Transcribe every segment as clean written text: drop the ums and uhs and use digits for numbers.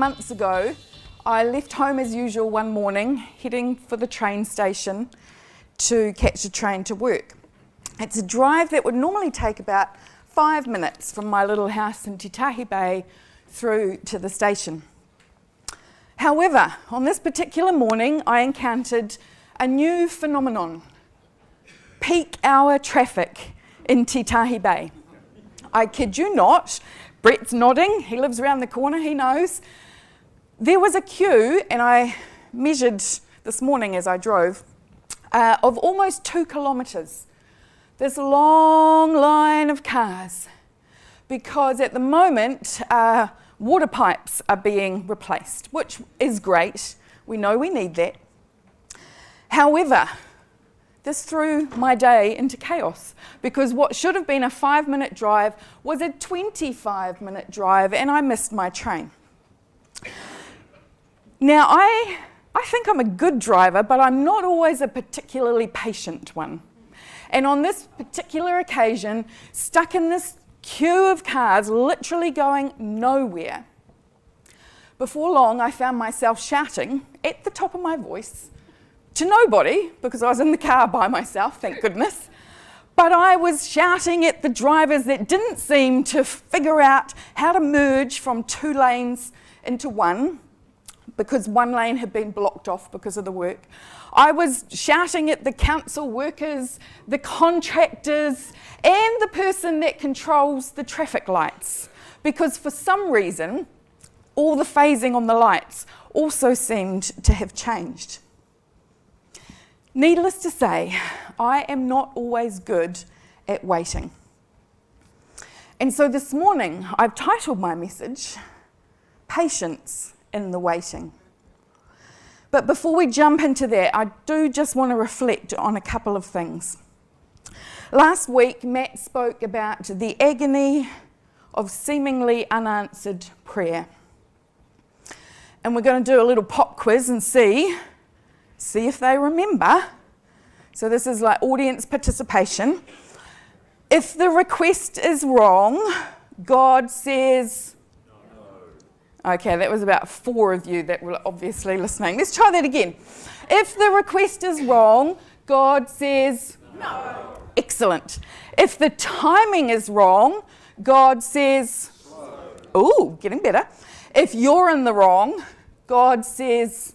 months ago, I left home as usual one morning, heading for the train station to catch a train to work. It's a drive that would normally take about 5 minutes from my little house in Titahi Bay through to the station. However, on this particular morning, I encountered a new phenomenon: peak hour traffic in Titahi Bay. I kid you not. Brett's nodding, he lives around the corner, he knows. There was a queue, and I measured this morning as I drove, of almost 2 kilometres. This long line of cars, because at the moment, water pipes are being replaced, which is great. We know we need that. However, this threw my day into chaos, because what should have been a 5-minute drive was a 25-minute drive, and I missed my train. Now, I think I'm a good driver, but I'm not always a particularly patient one. And on this particular occasion, stuck in this queue of cars, literally going nowhere, before long I found myself shouting at the top of my voice to nobody, because I was in the car by myself, thank goodness. But I was shouting at the drivers that didn't seem to figure out how to merge from 2 lanes into one, because 1 lane had been blocked off because of the work. I was shouting at the council workers, the contractors, and the person that controls the traffic lights, because for some reason, all the phasing on the lights also seemed to have changed. Needless to say, I am not always good at waiting. And so this morning, I've titled my message, Patience in the Waiting. But before we jump into that, I do just want to reflect on a couple of things. Last week, Matt spoke about the agony of seemingly unanswered prayer. And we're going to do a little pop quiz and see if they remember. So this is like audience participation. If the request is wrong, God says no. Okay, that was about 4 of you that were obviously listening. Let's try that again. If the request is wrong, God says no. Excellent. If the timing is wrong, God says ooh, getting better. If you're in the wrong, God says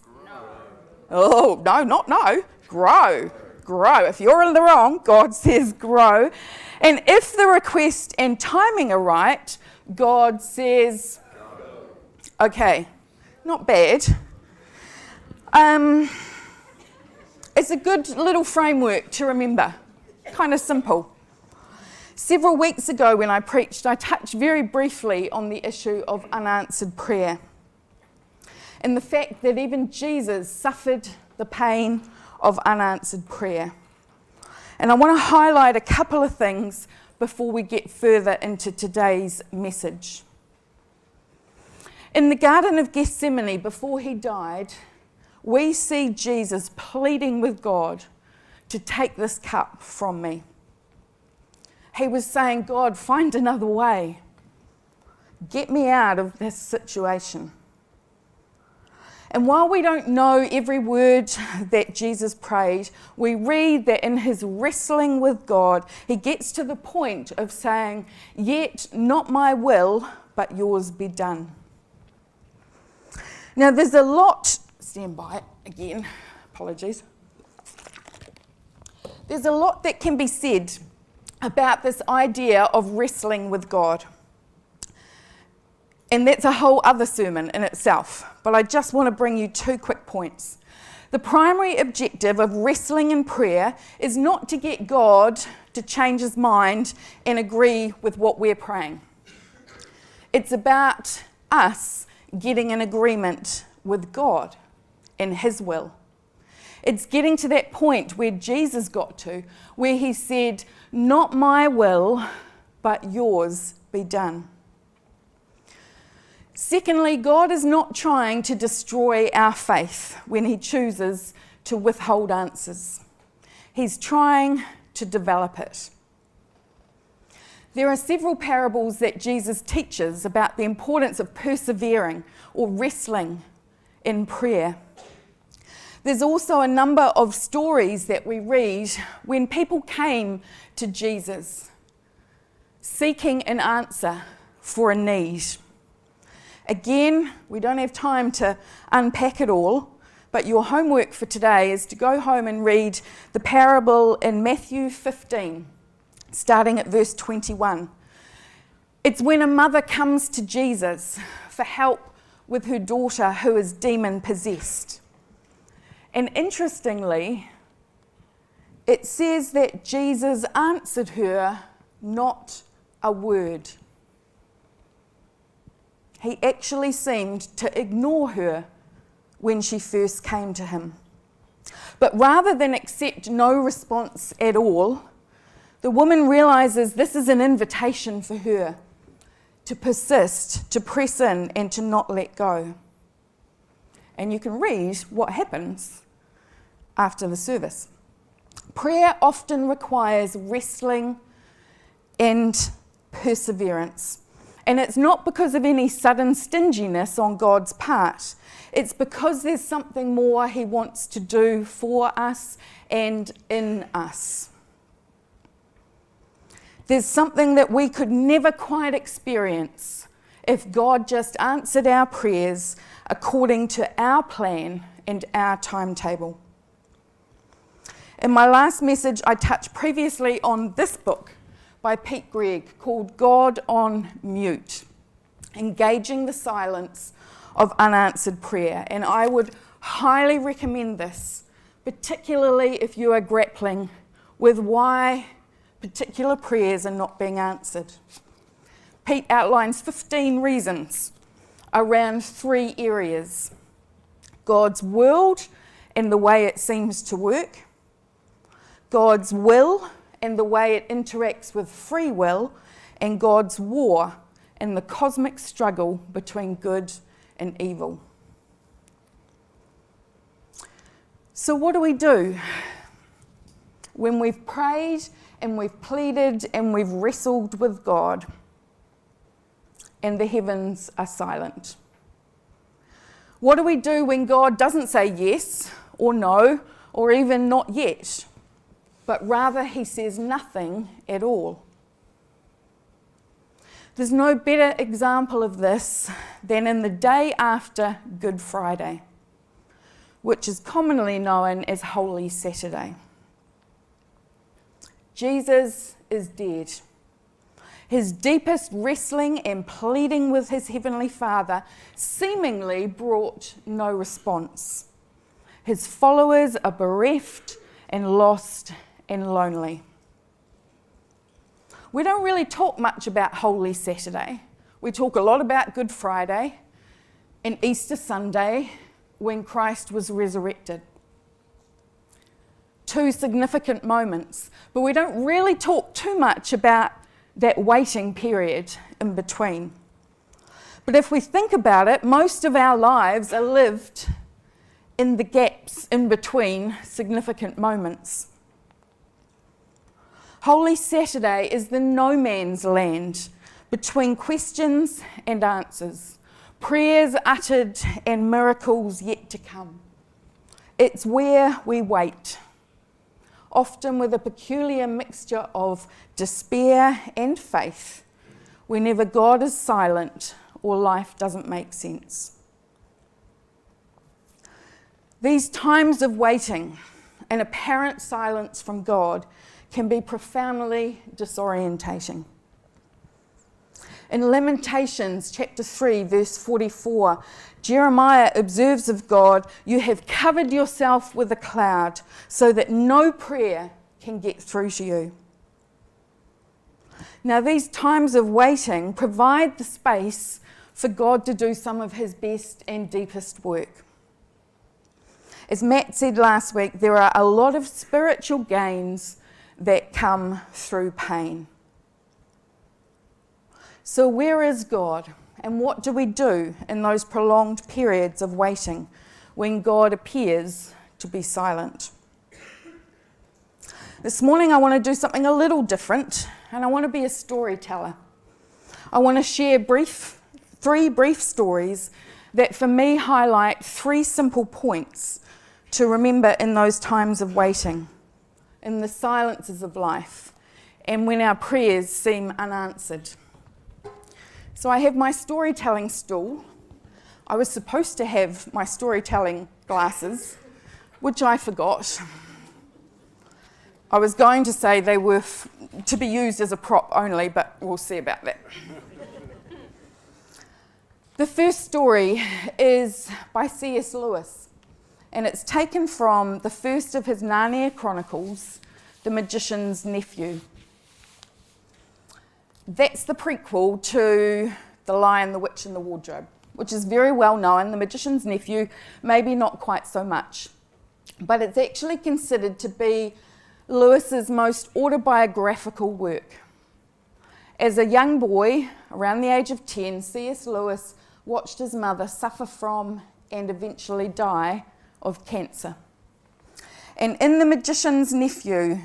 oh, no, not no. Grow. If you're in the wrong, God says grow. And if the request and timing are right, God says okay, not bad. It's a good little framework to remember. Kind of simple. Several weeks ago when I preached, I touched very briefly on the issue of unanswered prayer, and the fact that even Jesus suffered the pain of unanswered prayer. And I want to highlight a couple of things before we get further into today's message. In the Garden of Gethsemane, before he died, we see Jesus pleading with God to take this cup from me. He was saying, God, find another way. Get me out of this situation. And while we don't know every word that Jesus prayed, we read that in his wrestling with God, he gets to the point of saying, yet not my will, but yours be done. Now there's a lot, stand by it again, apologies. There's a lot that can be said about this idea of wrestling with God. And that's a whole other sermon in itself, but I just want to bring you 2 quick points. The primary objective of wrestling in prayer is not to get God to change his mind and agree with what we're praying. It's about us getting an agreement with God and his will. It's getting to that point where Jesus got to, where he said, not my will, but yours be done. Secondly, God is not trying to destroy our faith when he chooses to withhold answers. He's trying to develop it. There are several parables that Jesus teaches about the importance of persevering or wrestling in prayer. There's also a number of stories that we read when people came to Jesus seeking an answer for a need. Again, we don't have time to unpack it all, but your homework for today is to go home and read the parable in Matthew 15, starting at verse 21. It's when a mother comes to Jesus for help with her daughter who is demon-possessed. And interestingly, it says that Jesus answered her not a word. He actually seemed to ignore her when she first came to him. But rather than accept no response at all, the woman realizes this is an invitation for her to persist, to press in, and to not let go. And you can read what happens after the service. Prayer often requires wrestling and perseverance. And it's not because of any sudden stinginess on God's part. It's because there's something more He wants to do for us and in us. There's something that we could never quite experience if God just answered our prayers according to our plan and our timetable. In my last message, I touched previously on this book by Pete Greig called God on Mute, Engaging the Silence of Unanswered Prayer. And I would highly recommend this, particularly if you are grappling with why particular prayers are not being answered. Pete outlines 15 reasons around 3 areas: God's world and the way it seems to work, God's will and the way it interacts with free will, and God's war and the cosmic struggle between good and evil. So what do we do when we've prayed and we've pleaded and we've wrestled with God and the heavens are silent? What do we do when God doesn't say yes or no or even not yet, but rather He says nothing at all? There's no better example of this than in the day after Good Friday, which is commonly known as Holy Saturday. Jesus is dead. His deepest wrestling and pleading with his Heavenly Father seemingly brought no response. His followers are bereft and lost and lonely. We don't really talk much about Holy Saturday. We talk a lot about Good Friday and Easter Sunday when Christ was resurrected. 2 significant moments, but we don't really talk too much about that waiting period in between. But if we think about it, most of our lives are lived in the gaps in between significant moments. Holy Saturday is the no man's land between questions and answers, prayers uttered and miracles yet to come. It's where we wait, often with a peculiar mixture of despair and faith, whenever God is silent or life doesn't make sense. These times of waiting and apparent silence from God can be profoundly disorientating. In Lamentations chapter 3, verse 44, Jeremiah observes of God, "You have covered yourself with a cloud so that no prayer can get through to you." Now, these times of waiting provide the space for God to do some of his best and deepest work. As Matt said last week, there are a lot of spiritual gains that come through pain. So where is God, and what do we do in those prolonged periods of waiting when God appears to be silent? This morning I want to do something a little different and I want to be a storyteller. I want to share three brief stories that for me highlight three simple points to remember in those times of waiting, in the silences of life, and when our prayers seem unanswered. So I have my storytelling stool. I was supposed to have my storytelling glasses, which I forgot. I was going to say they were to be used as a prop only, but we'll see about that. The first story is by C.S. Lewis, and it's taken from the first of his Narnia chronicles, The Magician's Nephew. That's the prequel to The Lion, the Witch and the Wardrobe, which is very well known. The Magician's Nephew, maybe not quite so much, but it's actually considered to be Lewis's most autobiographical work. As a young boy, around the age of 10, C.S. Lewis watched his mother suffer from and eventually die of cancer. And in The Magician's Nephew,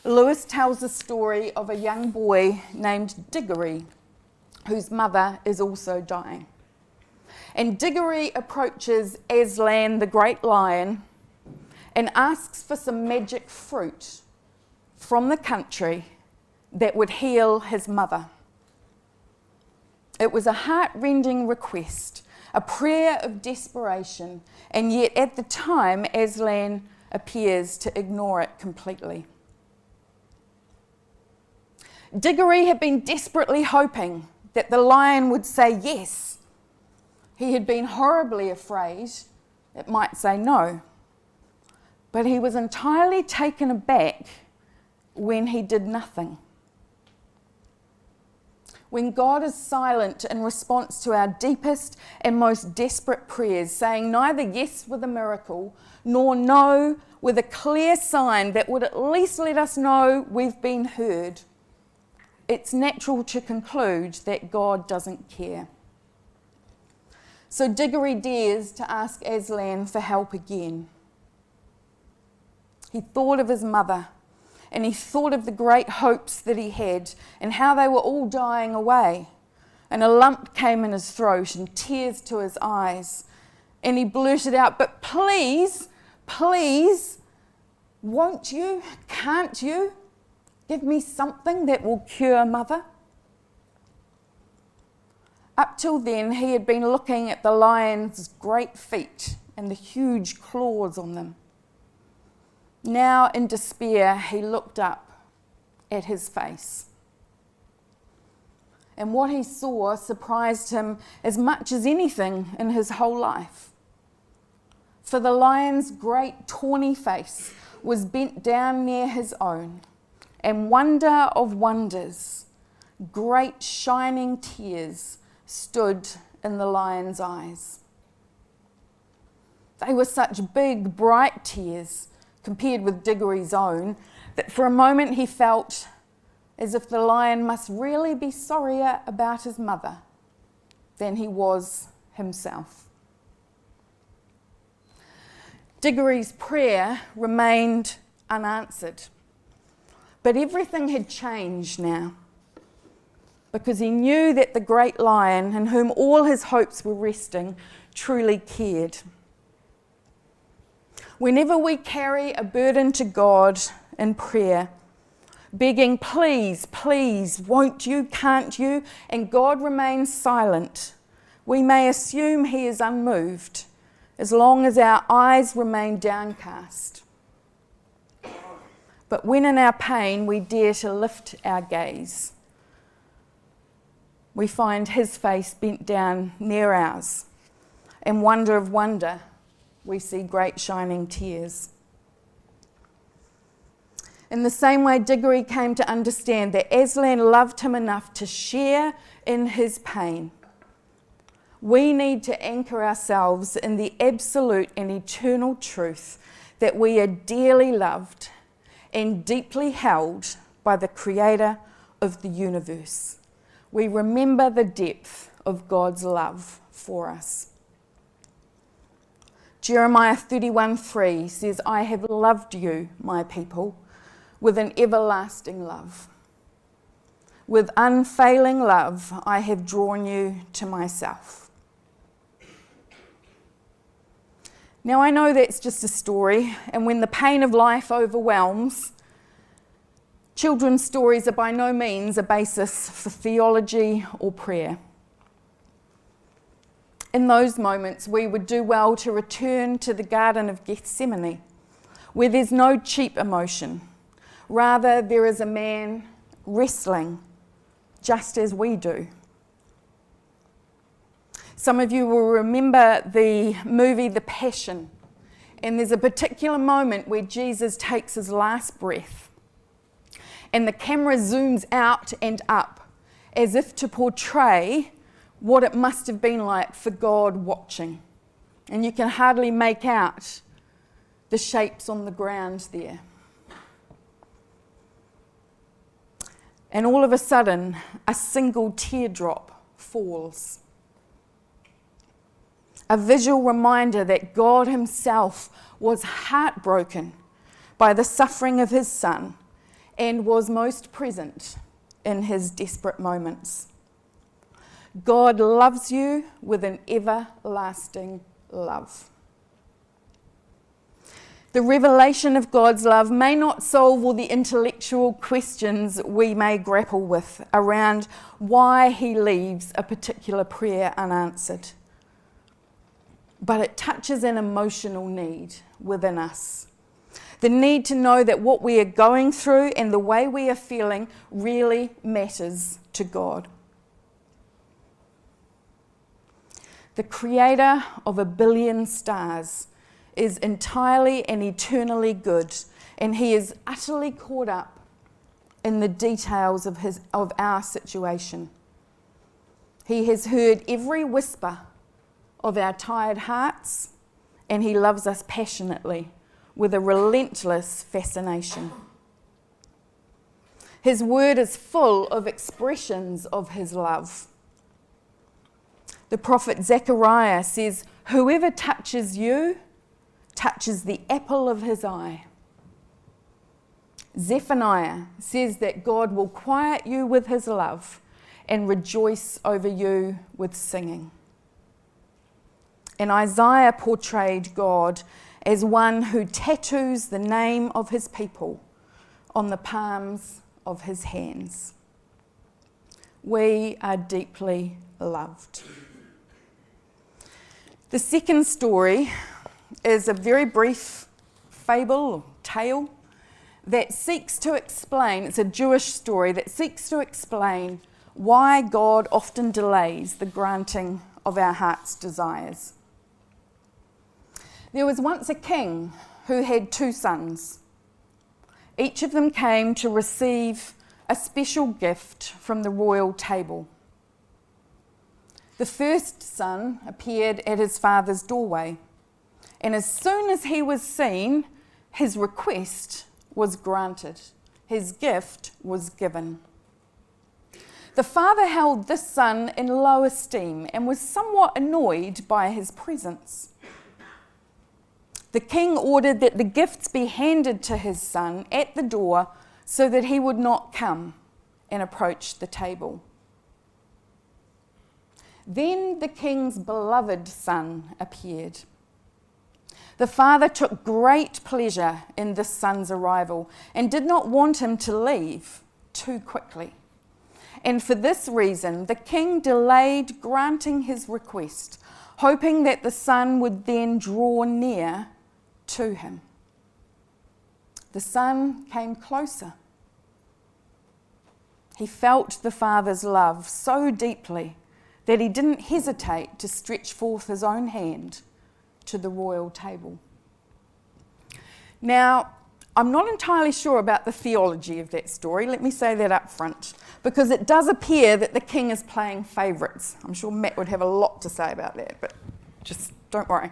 Lewis tells the story of a young boy named Diggory, whose mother is also dying. And Diggory approaches Aslan, the great lion, and asks for some magic fruit from the country that would heal his mother. It was a heart-rending request, a prayer of desperation, and yet at the time Aslan appears to ignore it completely. Diggory had been desperately hoping that the lion would say yes. He had been horribly afraid it might say no. But he was entirely taken aback when he did nothing. When God is silent in response to our deepest and most desperate prayers, saying neither yes with a miracle nor no with a clear sign that would at least let us know we've been heard, it's natural to conclude that God doesn't care. So Diggory dares to ask Aslan for help again. He thought of his mother, and he thought of the great hopes that he had and how they were all dying away. And a lump came in his throat and tears to his eyes. And he blurted out, "But please, please, won't you, can't you give me something that will cure mother?" Up till then, he had been looking at the lion's great feet and the huge claws on them. Now, in despair, he looked up at his face. And what he saw surprised him as much as anything in his whole life. For the lion's great tawny face was bent down near his own, and wonder of wonders, great shining tears stood in the lion's eyes. They were such big, bright tears, compared with Diggory's own, that for a moment he felt as if the lion must really be sorrier about his mother than he was himself. Diggory's prayer remained unanswered, but everything had changed now, because he knew that the great lion, in whom all his hopes were resting, truly cared. Whenever we carry a burden to God in prayer, begging, "Please, please, won't you, can't you?" and God remains silent, we may assume he is unmoved as long as our eyes remain downcast. But when in our pain we dare to lift our gaze, we find his face bent down near ours, and wonder of wonder, we see great shining tears. In the same way, Diggory came to understand that Aslan loved him enough to share in his pain. We need to anchor ourselves in the absolute and eternal truth that we are dearly loved and deeply held by the Creator of the universe. We remember the depth of God's love for us. Jeremiah 31:3 says, "I have loved you, my people, with an everlasting love." with unfailing love, I have drawn you to myself. Now, I know that's just a story, and when the pain of life overwhelms, children's stories are by no means a basis for theology or prayer. In those moments, we would do well to return to the Garden of Gethsemane, where there's no cheap emotion. Rather, there is a man wrestling, just as we do. Some of you will remember the movie The Passion, and there's a particular moment where Jesus takes his last breath, and the camera zooms out and up, as if to portray what it must have been like for God watching. And you can hardly make out the shapes on the ground there. And all of a sudden, a single teardrop falls. A visual reminder that God himself was heartbroken by the suffering of his Son and was most present in his desperate moments. God loves you with an everlasting love. The revelation of God's love may not solve all the intellectual questions we may grapple with around why he leaves a particular prayer unanswered, but it touches an emotional need within us. The need to know that what we are going through and the way we are feeling really matters to God. The creator of 1 billion stars is entirely and eternally good, and he is utterly caught up in the details of our situation. He has heard every whisper of our tired hearts, and he loves us passionately with a relentless fascination. His word is full of expressions of his love. The prophet Zechariah says, "Whoever touches you touches the apple of his eye." Zephaniah says that God will quiet you with his love and rejoice over you with singing. And Isaiah portrayed God as one who tattoos the name of his people on the palms of his hands. We are deeply loved. The second story is a very brief fable or tale that seeks to explain, it's a Jewish story that seeks to explain why God often delays the granting of our heart's desires. There was once a king who had 2 sons. Each of them came to receive a special gift from the royal table. The first son appeared at his father's doorway, and as soon as he was seen, his request was granted. His gift was given. The father held this son in low esteem and was somewhat annoyed by his presence. The king ordered that the gifts be handed to his son at the door so that he would not come and approach the table. Then the king's beloved son appeared. The father took great pleasure in this son's arrival and did not want him to leave too quickly. And for this reason, the king delayed granting his request, hoping that the son would then draw near to him. The son came closer. He felt the father's love so deeply that he didn't hesitate to stretch forth his own hand to the royal table. Now, I'm not entirely sure about the theology of that story, let me say that up front, because it does appear that the king is playing favourites. I'm sure Matt would have a lot to say about that, but just don't worry.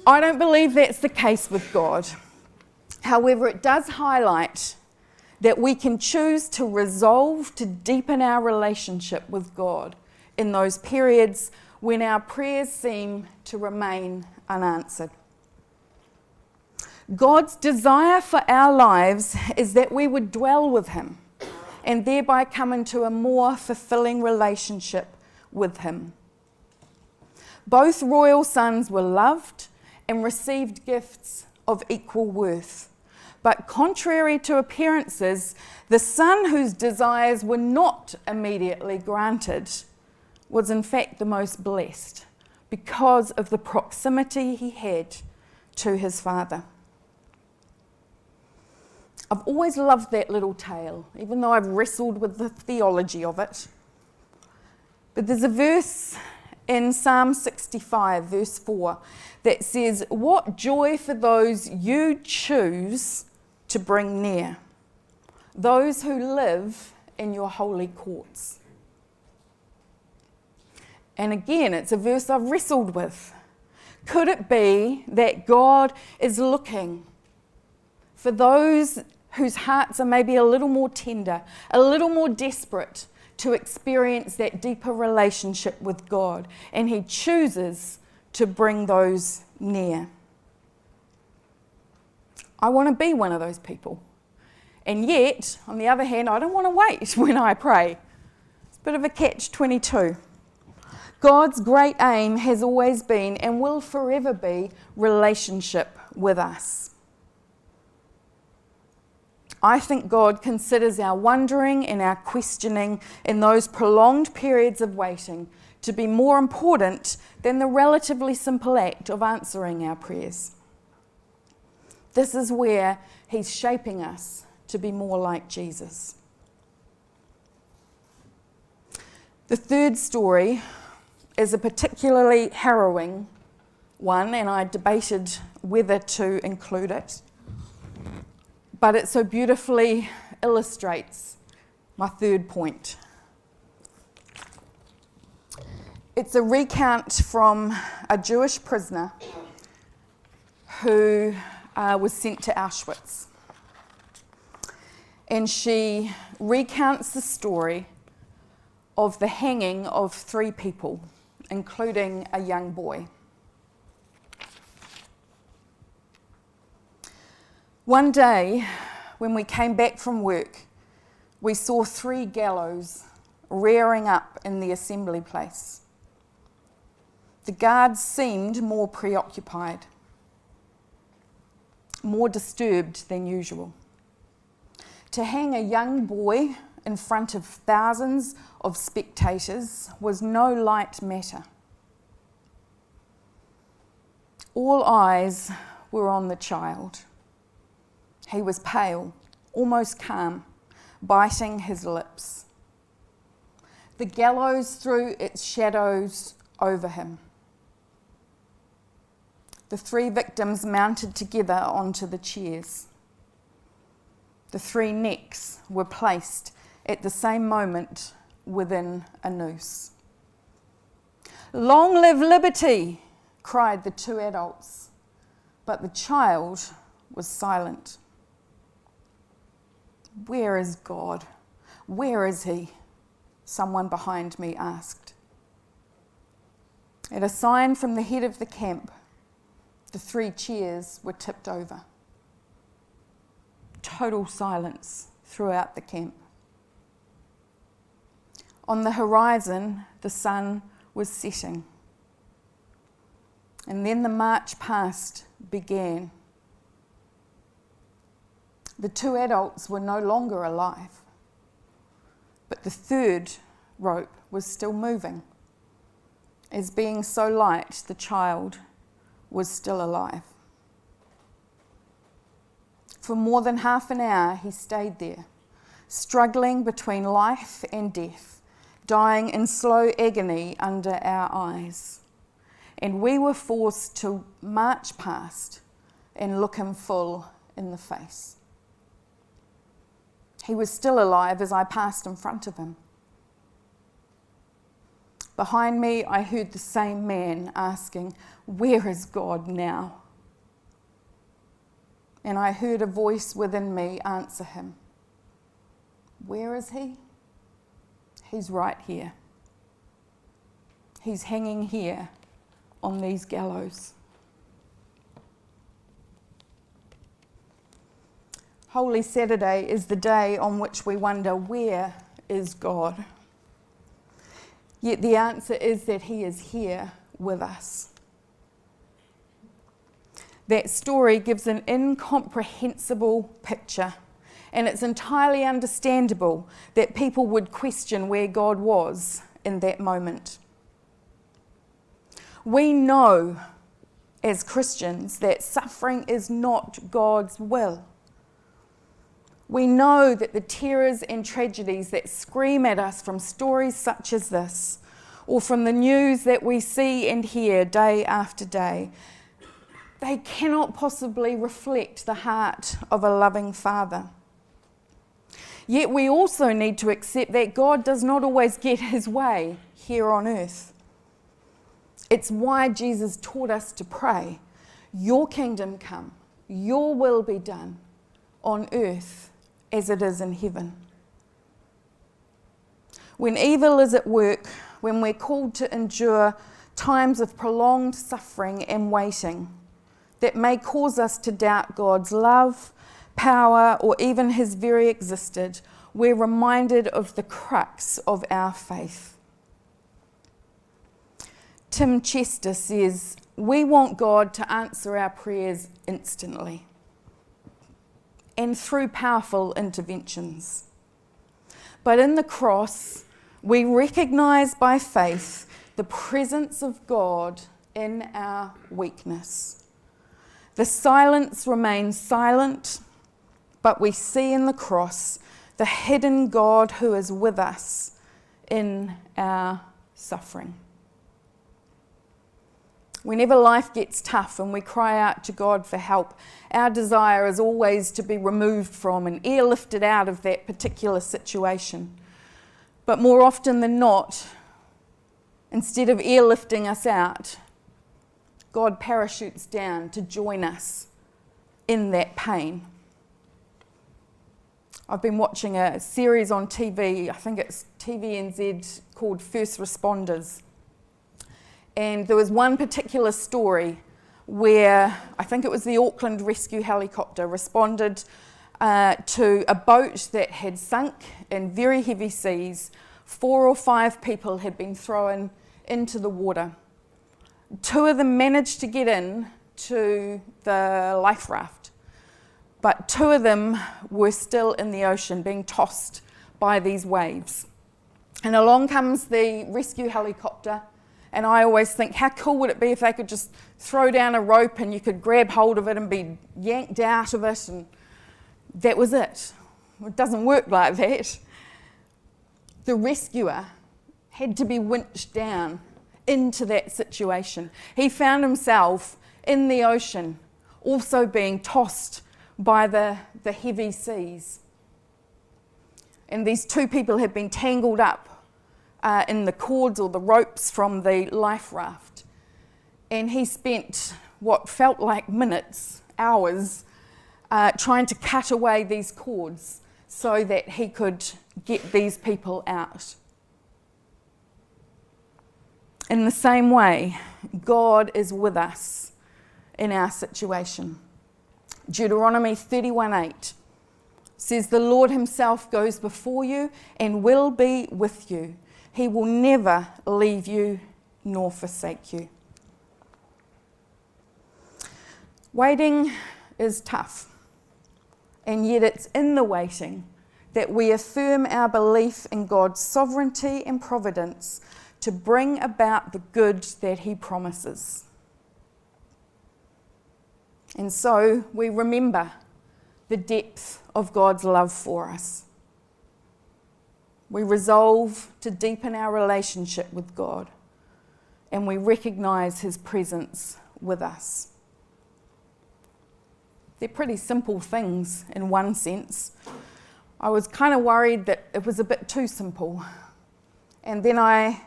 I don't believe that's the case with God. However, it does highlight that we can choose to resolve to deepen our relationship with God in those periods when our prayers seem to remain unanswered. God's desire for our lives is that we would dwell with him, and thereby come into a more fulfilling relationship with him. Both royal sons were loved and received gifts of equal worth. But contrary to appearances, the son whose desires were not immediately granted was in fact the most blessed because of the proximity he had to his father. I've always loved that little tale, even though I've wrestled with the theology of it. But there's a verse in Psalm 65, verse 4, that says, "What joy for those you choose to bring near, those who live in your holy courts." And again, it's a verse I've wrestled with. Could it be that God is looking for those whose hearts are maybe a little more tender, a little more desperate to experience that deeper relationship with God, and he chooses to bring those near? I want to be one of those people. And yet, on the other hand, I don't want to wait when I pray. It's a bit of a catch-22. God's great aim has always been and will forever be relationship with us. I think God considers our wondering and our questioning in those prolonged periods of waiting to be more important than the relatively simple act of answering our prayers. This is where he's shaping us to be more like Jesus. The third story is a particularly harrowing one, and I debated whether to include it. But it so beautifully illustrates my third point. It's a recount from a Jewish prisoner who was sent to Auschwitz. And she recounts the story of the hanging of 3 people, including a young boy. One day, when we came back from work, we saw 3 gallows rearing up in the assembly place. The guards seemed more preoccupied, more disturbed than usual. To hang a young boy in front of thousands of spectators was no light matter. All eyes were on the child. He was pale, almost calm, biting his lips. The gallows threw its shadows over him. The 3 victims mounted together onto the chairs. The 3 necks were placed at the same moment within a noose. "Long live liberty!" cried the 2 adults, but the child was silent. "Where is God? Where is he?" someone behind me asked. At a sign from the head of the camp, the 3 chairs were tipped over. Total silence throughout the camp. On the horizon, the sun was setting. And then the march past began. The 2 adults were no longer alive, but the 3rd rope was still moving. As being so light, the child was still alive. For more than half an hour, he stayed there, struggling between life and death, dying in slow agony under our eyes. And we were forced to march past and look him full in the face. He was still alive as I passed in front of him. Behind me, I heard the same man asking, "Where is God now?" And I heard a voice within me answer him, "Where is he? He's right here. He's hanging here on these gallows." Holy Saturday is the day on which we wonder, where is God? Yet the answer is that he is here with us. That story gives an incomprehensible picture, and it's entirely understandable that people would question where God was in that moment. We know as Christians that suffering is not God's will. We know that the terrors and tragedies that scream at us from stories such as this, or from the news that we see and hear day after day, they cannot possibly reflect the heart of a loving Father. Yet we also need to accept that God does not always get his way here on earth. It's why Jesus taught us to pray, your kingdom come, your will be done on earth as it is in heaven. When evil is at work, when we're called to endure times of prolonged suffering and waiting that may cause us to doubt God's love, power, or even his very existence, we're reminded of the crux of our faith. Tim Chester says, we want God to answer our prayers instantly and through powerful interventions. But in the cross, we recognise by faith the presence of God in our weakness. The silence remains silent, but we see in the cross the hidden God who is with us in our suffering. Whenever life gets tough and we cry out to God for help, our desire is always to be removed from and airlifted out of that particular situation. But more often than not, instead of airlifting us out, God parachutes down to join us in that pain. I've been watching a series on TV, I think it's TVNZ, called First Responders. And there was one particular story where I think it was the Auckland rescue helicopter responded to a boat that had sunk in very heavy seas. 4 or 5 people had been thrown into the water. 2 of them managed to get in to the life raft, but 2 of them were still in the ocean being tossed by these waves. And along comes the rescue helicopter. And I always think, how cool would it be if they could just throw down a rope and you could grab hold of it and be yanked out of it, and that was it. It doesn't work like that. The rescuer had to be winched down into that situation. He found himself in the ocean, also being tossed by the heavy seas. And these 2 people had been tangled up in the cords or the ropes from the life raft. And he spent what felt like minutes, hours, trying to cut away these cords so that he could get these people out. In the same way, God is with us in our situation. Deuteronomy 31:8 says, the Lord himself goes before you and will be with you. He will never leave you nor forsake you. Waiting is tough, and yet it's in the waiting that we affirm our belief in God's sovereignty and providence to bring about the good that he promises. And so we remember the depth of God's love for us. We resolve to deepen our relationship with God, and we recognise his presence with us. They're pretty simple things in one sense. I was kind of worried that it was a bit too simple. And then I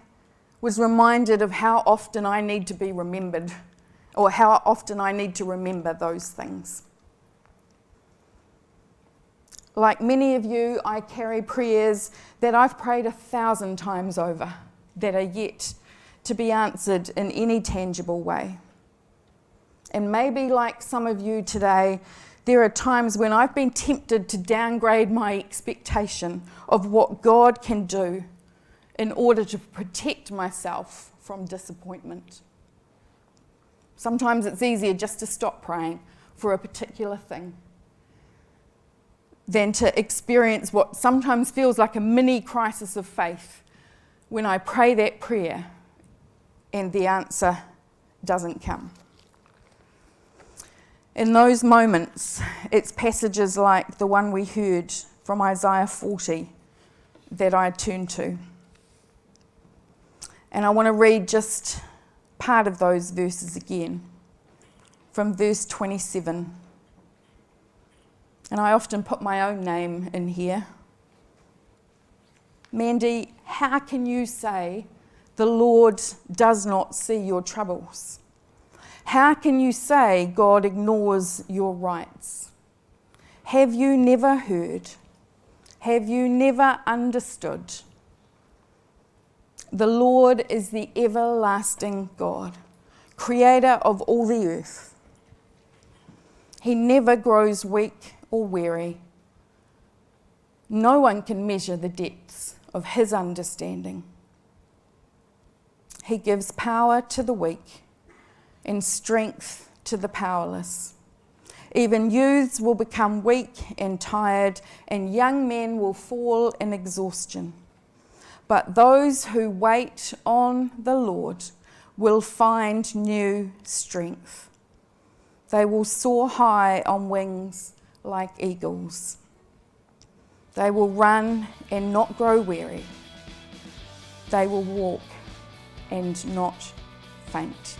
was reminded of how often I need to be remembered, or how often I need to remember those things. Like many of you, I carry prayers that I've prayed 1,000 times over that are yet to be answered in any tangible way. And maybe like some of you today, There are times when I've been tempted to downgrade my expectation of what God can do in order to protect myself from disappointment. Sometimes it's easier just to stop praying for a particular thing than to experience what sometimes feels like a mini crisis of faith when I pray that prayer and the answer doesn't come. In those moments, it's passages like the one we heard from Isaiah 40 that I turn to. And I want to read just part of those verses again, from verse 27. And I often put my own name in here. Mandy, how can you say the Lord does not see your troubles? How can you say God ignores your rights? Have you never heard? Have you never understood? The Lord is the everlasting God, creator of all the earth. He never grows weak or weary. No one can measure the depths of his understanding. He gives power to the weak and strength to the powerless. Even youths will become weak and tired, and young men will fall in exhaustion. But those who wait on the Lord will find new strength. They will soar high on wings like eagles. They will run and not grow weary. They will walk and not faint.